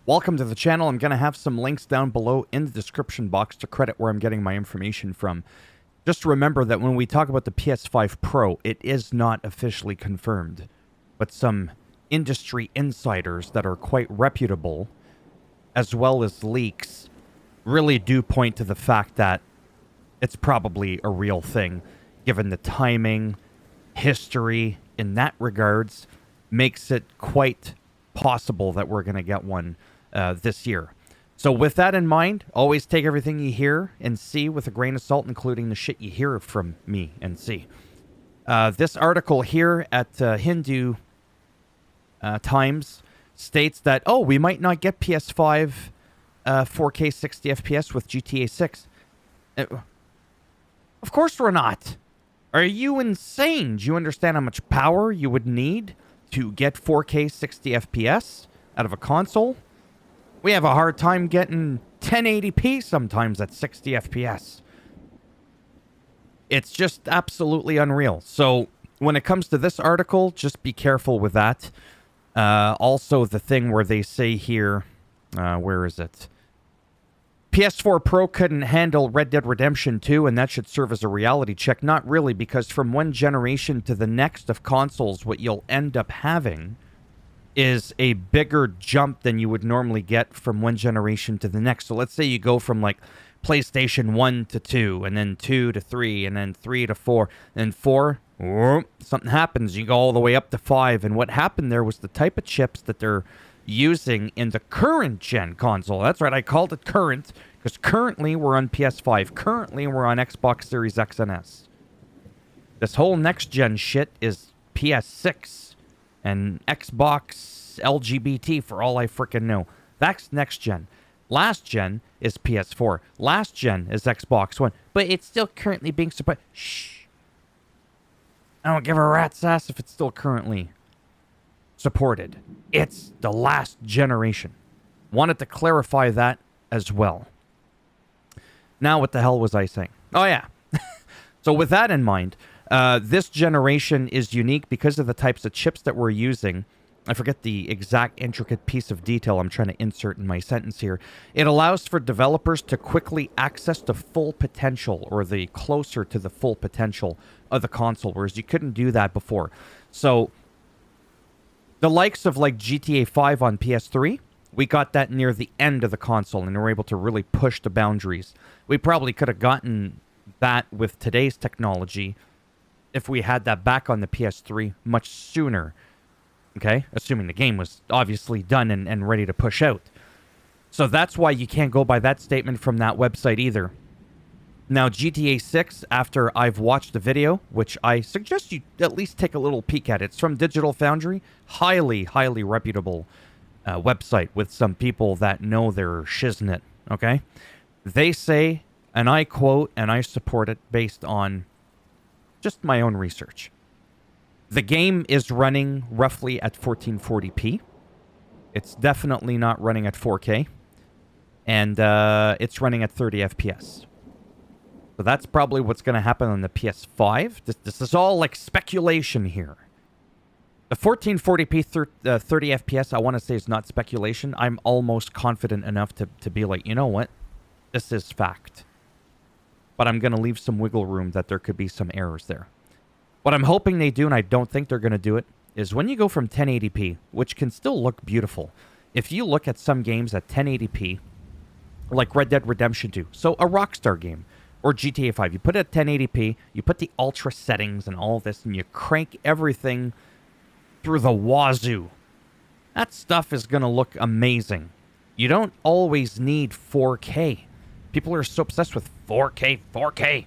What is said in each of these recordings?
Welcome to the channel. I'm going to have some links down below in the description box to credit where I'm getting my information from. Just remember that when we talk about the PS5 Pro, it is not officially confirmed, but some industry insiders that are quite reputable, as well as leaks, really do point to the fact that it's probably a real thing, given the timing, history in that regards, makes it quite possible that we're going to get one this year. So with that in mind, always take everything you hear and see with a grain of salt, including the shit you hear from me and see. This article here at Hindu Times states that, oh, we might not get PS5 4K 60 FPS with GTA 6. Of course we're not. Are you insane? Do you understand how much power you would need to get 4K 60 FPS out of a console? We have a hard time getting 1080p sometimes at 60 FPS. It's just absolutely unreal. So when it comes to this article, just be careful with that. Also, the thing where they say here, where is it? PS4 Pro couldn't handle Red Dead Redemption 2, and that should serve as a reality check. Not really, because from one generation to the next of consoles, what you'll end up having is a bigger jump than you would normally get from one generation to the next. So let's say you go from like PlayStation 1 to 2, and then 2 to 3, and then 3 to 4, and 4, whoop, something happens. You go all the way up to 5, and what happened there was the type of chips that they're using in the current gen console. That's right, I called it current, because currently we're on PS5. Currently we're on Xbox Series X and S. This whole next gen shit is PS6 and Xbox LGBT for all I frickin' know. That's next gen. Last gen is PS4. Last gen is Xbox One. But it's still currently being supported. Shh. I don't give a rat's ass if it's still currently supported. It's the last generation. Wanted to clarify that as well. Now, what the hell was I saying? Oh, yeah. So with that in mind, this generation is unique because of the types of chips that we're using. I forget the exact intricate piece of detail I'm trying to insert in my sentence here. It allows for developers to quickly access the full potential, or the closer to the full potential of the console, whereas you couldn't do that before. So the likes of like GTA 5 on PS3, we got that near the end of the console and were able to really push the boundaries. We probably could have gotten that with today's technology if we had that back on the PS3 much sooner. Okay? Assuming the game was obviously done and ready to push out. So that's why you can't go by that statement from that website either. Now, GTA 6, after I've watched the video, which I suggest you at least take a little peek at. It's from Digital Foundry. Highly, highly reputable website with some people that know their shiznit. Okay? They say, and I quote, and I support it based on just my own research. The game is running roughly at 1440p. It's definitely not running at 4K. And it's running at 30 FPS. So that's probably what's going to happen on the PS5. This is all like speculation here. The 1440p 30 FPS, I want to say, is not speculation. I'm almost confident enough to be like, you know what? This is fact. But I'm going to leave some wiggle room that there could be some errors there. What I'm hoping they do, and I don't think they're going to do it, is when you go from 1080p, which can still look beautiful. If you look at some games at 1080p, like Red Dead Redemption 2, so a Rockstar game, or GTA 5, you put it at 1080p, you put the ultra settings and all this, and you crank everything through the wazoo. That stuff is going to look amazing. You don't always need 4K. People are so obsessed with 4K, 4K.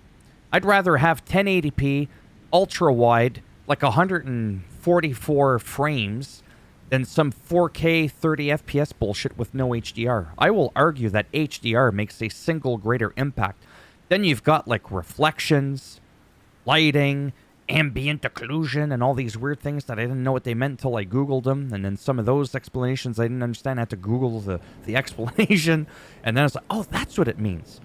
I'd rather have 1080p, ultra wide, like 144 frames, than some 4K 30 FPS bullshit with no HDR. I will argue that HDR makes a single greater impact. Then you've got like reflections, lighting, ambient occlusion, and all these weird things that I didn't know what they meant until I Googled them. And then some of those explanations I didn't understand. I had to Google the explanation. And then I was like, oh, that's what it means.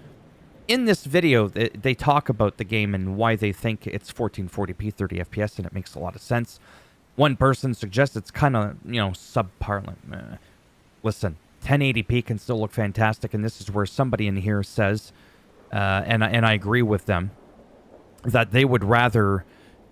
In this video, they talk about the game and why they think it's 1440p 30 FPS, and it makes a lot of sense. One person suggests it's kind of, subpar. Listen, 1080p can still look fantastic, and this is where somebody in here says, and I agree with them, that they would rather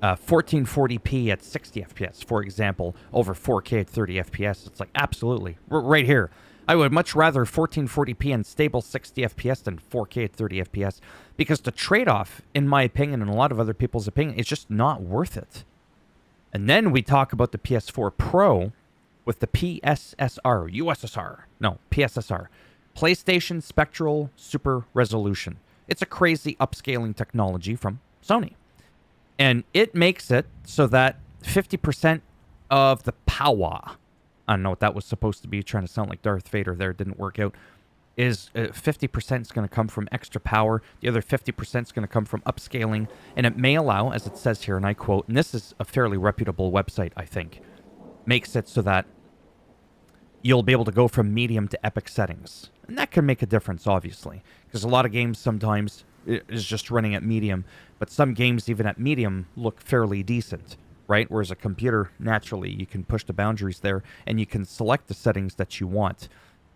1440p at 60 FPS, for example, over 4K at 30 FPS. It's like, absolutely. Right here. I would much rather 1440p and stable 60 FPS than 4K at 30 FPS, because the trade-off, in my opinion, and a lot of other people's opinion, is just not worth it. And then we talk about the PS4 Pro with the PSSR, PlayStation Spectral Super Resolution. It's a crazy upscaling technology from Sony. And it makes it so that 50% of the power, I don't know what that was supposed to be, trying to sound like Darth Vader there, didn't work out, is 50% is going to come from extra power. The other 50% is going to come from upscaling. And it may allow, as it says here, and I quote, and this is a fairly reputable website, I think, makes it so that you'll be able to go from medium to epic settings. And that can make a difference, obviously, because a lot of games sometimes is just running at medium, but some games even at medium look fairly decent, right? Whereas a computer, naturally, you can push the boundaries there and you can select the settings that you want.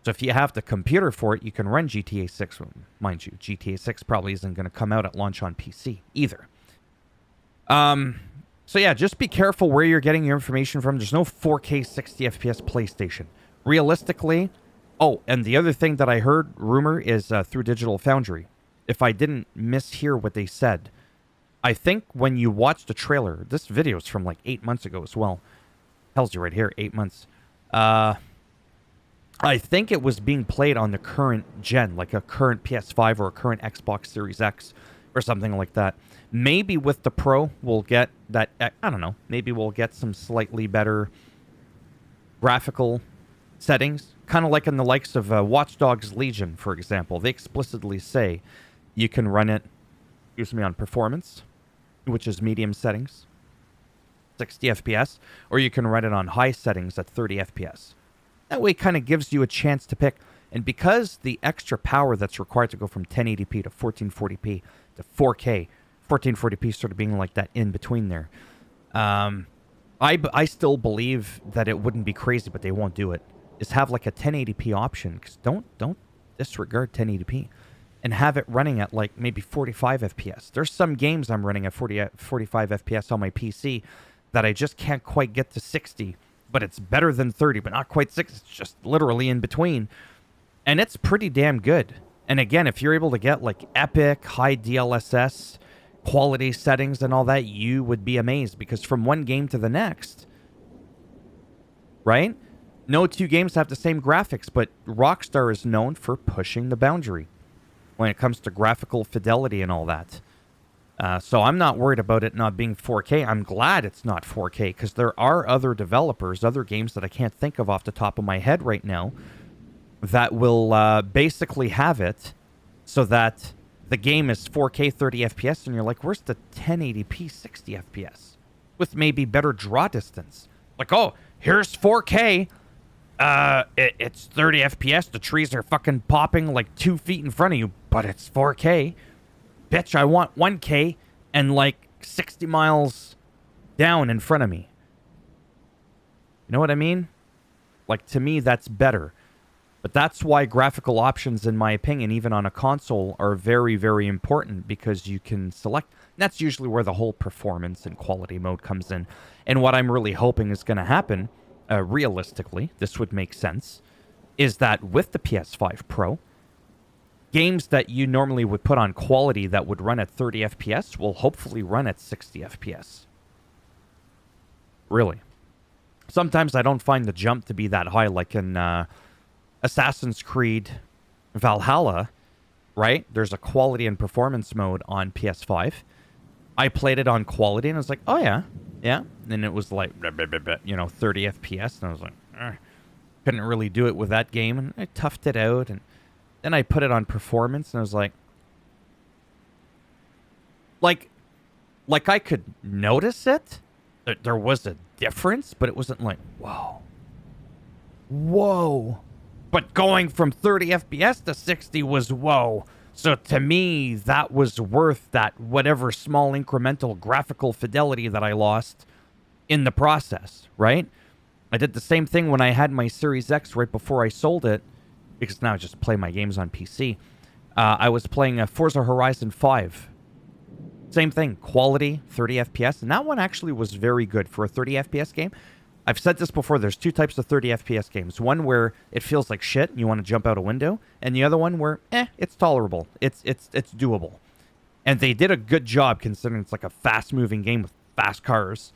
So if you have the computer for it, you can run GTA 6. Mind you, GTA 6 probably isn't going to come out at launch on PC either. So yeah, just be careful where you're getting your information from. There's no 4K 60 FPS PlayStation. Realistically, oh, and the other thing that I heard, rumor, is through Digital Foundry. If I didn't mishear what they said, I think when you watch the trailer, this video is from like 8 months ago as well. Tells you right here, 8 months. I think it was being played on the current gen, like a current PS5 or a current Xbox Series X or something like that. Maybe with the Pro, we'll get that, I don't know, maybe we'll get some slightly better graphical settings. Kind of like in the likes of Watch Dogs Legion, for example. They explicitly say you can run it, on performance, which is medium settings, 60 FPS, or you can run it on high settings at 30 FPS. That way it kind of gives you a chance to pick. And because the extra power that's required to go from 1080p to 1440p to 4K, 1440p sort of being like that in between there, I still believe that it wouldn't be crazy, but they won't do it, is have like a 1080p option, because don't disregard 1080p. And have it running at like maybe 45 FPS. There's some games I'm running at 45 FPS on my PC that I just can't quite get to 60, but it's better than 30, but not quite 60. It's just literally in between. And it's pretty damn good. And again, if you're able to get like epic, high DLSS, quality settings and all that, you would be amazed, because from one game to the next, right? No two games have the same graphics, but Rockstar is known for pushing the boundary when it comes to graphical fidelity and all that. So I'm not worried about it not being 4K. I'm glad it's not 4K, because there are other developers, other games that I can't think of off the top of my head right now, that will basically have it so that the game is 4K 30 FPS, and you're like, where's the 1080p 60 FPS? With maybe better draw distance. Like, oh, here's 4K. It's 30 FPS. The trees are fucking popping like 2 feet in front of you, but it's 4K. Bitch, I want 1K and like 60 miles down in front of me. You know what I mean? Like, to me, that's better. But that's why graphical options, in my opinion, even on a console, are very, very important, because you can select. That's usually where the whole performance and quality mode comes in. And what I'm really hoping is going to happen, realistically, this would make sense, is that with the PS5 Pro, games that you normally would put on quality that would run at 30 FPS will hopefully run at 60 FPS. Really. Sometimes I don't find the jump to be that high, like in Assassin's Creed Valhalla, right? There's a quality and performance mode on PS5. I played it on quality, and I was like, oh, yeah. And it was like, 30 FPS, and I was like, couldn't really do it with that game, and I toughed it out, and then I put it on performance, and I was like I could notice it. There was a difference, but it wasn't like, whoa. But going from 30 FPS to 60 was whoa. So to me, that was worth that whatever small incremental graphical fidelity that I lost in the process, right? I did the same thing when I had my Series X right before I sold it. because now I just play my games on PC. I was playing Forza Horizon 5. Same thing, quality, 30 FPS, and that one actually was very good for a 30 FPS game. I've said this before, there's two types of 30 FPS games. One where it feels like shit and you want to jump out a window, and the other one where, it's tolerable. It's doable. And they did a good job considering it's like a fast-moving game with fast cars.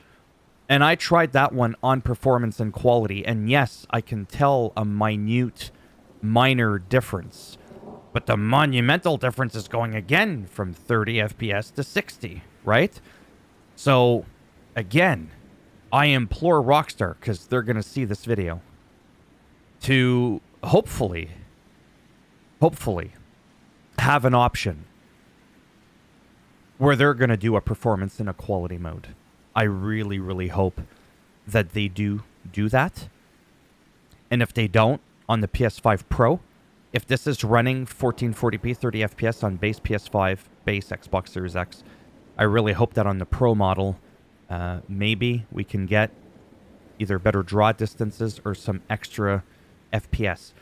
And I tried that one on performance and quality, and yes, I can tell a minor difference. But the monumental difference is going again from 30 FPS to 60, right? So, again, I implore Rockstar, because they're going to see this video, to hopefully have an option where they're going to do a performance and a quality mode. I really, really hope that they do that. And if they don't, on the PS5 Pro, if this is running 1440p 30 FPS on base PS5, base Xbox Series X, I really hope that on the Pro model, maybe we can get either better draw distances or some extra FPS.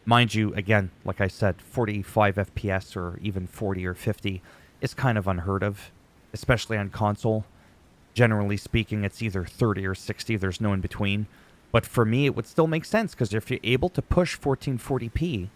Mind you, again, like I said, 45 FPS or even 40 or 50 is kind of unheard of, especially on console. Generally speaking, it's either 30 or 60. There's no in between. But for me, it would still make sense, because if you're able to push 1440p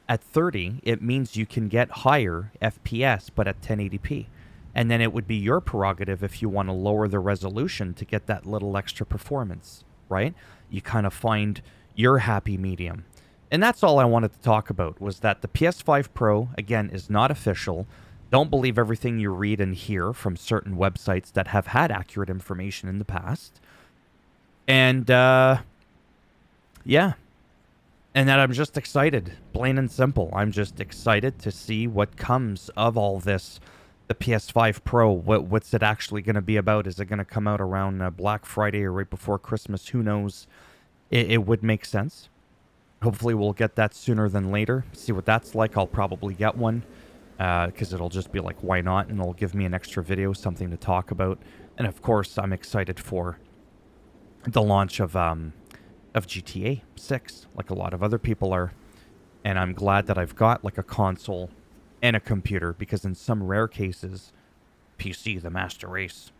at 30, it means you can get higher FPS, but at 1080p. And then it would be your prerogative if you want to lower the resolution to get that little extra performance, right? You kind of find your happy medium. And that's all I wanted to talk about, was that the PS5 Pro, again, is not official. Don't believe everything you read and hear from certain websites that have had accurate information in the past. And, yeah. And that I'm just excited, plain and simple. I'm just excited to see what comes of all this. The PS5 Pro, what's it actually going to be about? Is it going to come out around Black Friday or right before Christmas? Who knows? It would make sense. Hopefully we'll get that sooner than later. See what that's like. I'll probably get one, because it'll just be like, why not? And it'll give me an extra video, something to talk about. And of course, I'm excited for the launch of GTA 6, like a lot of other people are. And I'm glad that I've got like a console and a computer, because in some rare cases, PC, the master race,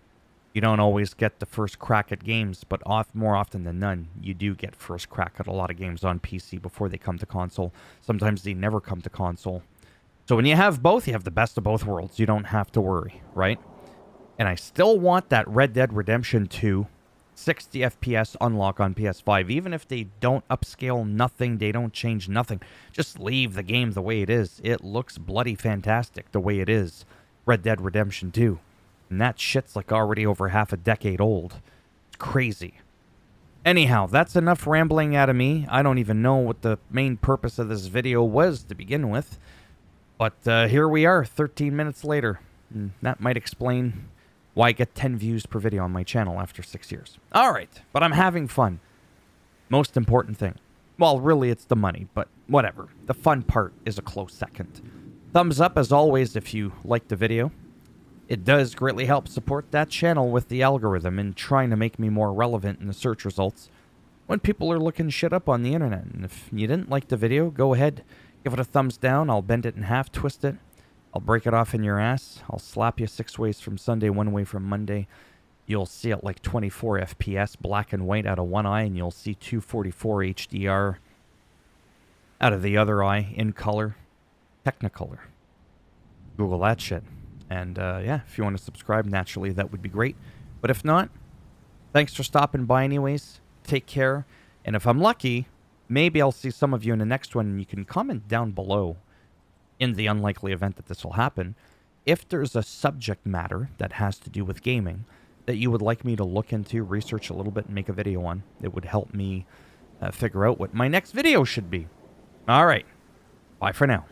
you don't always get the first crack at games, but more often than none, you do get first crack at a lot of games on PC before they come to console. Sometimes they never come to console. So when you have both, you have the best of both worlds. You don't have to worry, right? And I still want that Red Dead Redemption 2 60 FPS unlock on PS5, even if they don't upscale nothing, they don't change nothing. Just leave the game the way it is. It looks bloody fantastic the way it is. Red Dead Redemption 2. And that shit's like already over half a decade old. It's crazy. Anyhow, that's enough rambling out of me. I don't even know what the main purpose of this video was to begin with. But here we are, 13 minutes later. And that might explain why I get 10 views per video on my channel after 6 years. Alright, but I'm having fun. Most important thing. Well, really it's the money, but whatever. The fun part is a close second. Thumbs up as always if you liked the video. It does greatly help support that channel with the algorithm in trying to make me more relevant in the search results when people are looking shit up on the internet. And if you didn't like the video, go ahead, give it a thumbs down. I'll bend it in half, twist it. I'll break it off in your ass. I'll slap you 6 ways from Sunday, 1 way from Monday. You'll see it like 24 FPS, black and white out of one eye, and you'll see 244 HDR out of the other eye, in color, Technicolor. Google that shit. And yeah, if you want to subscribe, naturally, that would be great. But if not, thanks for stopping by anyways. Take care. And if I'm lucky, maybe I'll see some of you in the next one, and you can comment down below, in the unlikely event that this will happen, if there's a subject matter that has to do with gaming that you would like me to look into, research a little bit, and make a video on. It would help me figure out what my next video should be. All right. Bye for now.